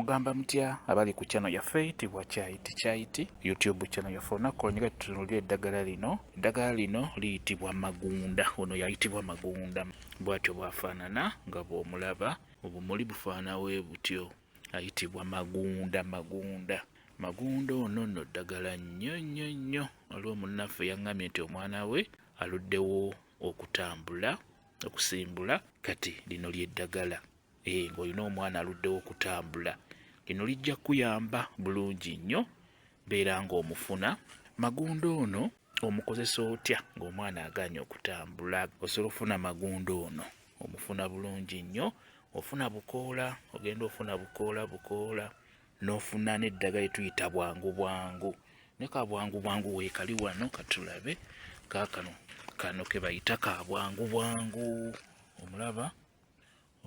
Mugamba mutya abali ku channel yaffe eyitibwa Kyaiti YouTube channel yaffe olunaku olwo tutunuulira eddagala lino. Eddagala lino liyitibwa magunda. Ono yayitibwa magunda, bw'atyo bw'afaanana nga bw'omulaba. Obumuli bufaanana bwe butyo, ayitibwa magunda. Magunda ono nno ddagala nnyo. Waliwo munnaffe yaŋŋambye nti omwana we aluddewo okutambula okusimbula, kati lino ly'eddagala. Ng'olina omwana aluddewo okutambula, lino lijja kuyamba bulungi nnyo beera ng'omufuna. Magunda ono omukozesa otya ng'omwana agaanye okutambula? Osobola ofuna magunda ono omufuna bulungi nnyo. Ofuna bukoola, ogenda ofuna bukoola n'ofuna n'eddagala lyetuyita bwangu. Ne ka bwangu weekali wano katulabe kano ke bayita ka bwangu. Omulaba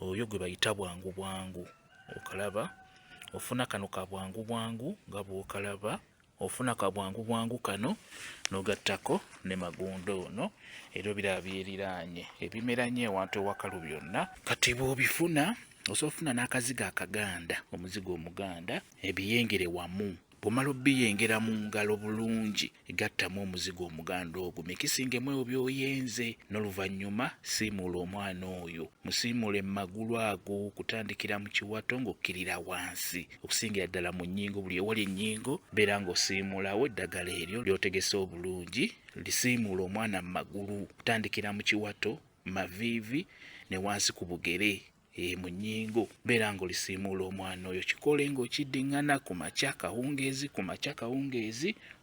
oyo gwe bayita bwangu. Okalaba ofuna kano ka bwangu nga bw'okalaba. Ofuna ka bwangu kano n'ogattako ne magunda ono, era biraba byeriraanye ebimera nnyo ewantu ewakalu byonna. Kati bw'obifuna osobola ofuna n'akazigo akaganda, omuzigo omuganda, ebiyengere wamu. Bw'omala obbiyengera mu ngalo bulungi, egattamu omuzigo omuganda ogwo, mekisingemu ebyo by'oyenze, n'oluvannyuma siimula omwana oyo. Musiimule mu magulu ago kutandikira mu kiwato ng'okkirira wansi, okusingira ddala mu nnyingo. Buli ewali ennyingo beera ng'osiimulawo eddagala eryo ly'otegese obulungi. Lisiimula omwana mu magulu kutandikira mu kiwato, maviivi ne wansi ku bugere. Mu nnyingo beera ng'olisiimuula omwana oyo. Kikole ng'okiddiŋŋana ku makya kawungeezi,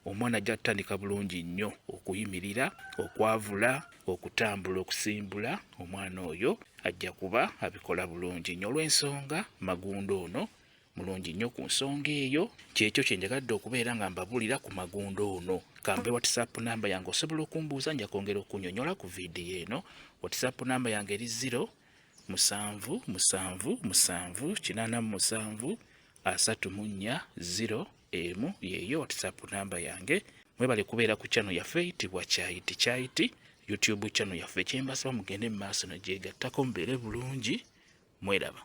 omwana ajja kutandika bulungi nnyo okuyimirira, okwavula, okutambula, okusimbula. Omwana oyo ajja kuba abikola bulungi nnyo. Olw'ensonga magunda ono mulungi nnyo. Ku nsonga eyo kyekyo kye njagadde okubeera nga mbabulira ku magunda ono. Kambe WhatsApp namba yange osobola okumbuuza, nja kwongera okunnyonnyola ku viidiyo eno. WhatsApp namba yange eri 0777873401 yeeyo WhatsApp namba yange. Mwebale kubeera ku channel yaffe eyitibwa Kyaiti YouTube channel yaffe. Kyembasaba mugende mu maaso ne gyegattako mubeere bulungi. Mweraba.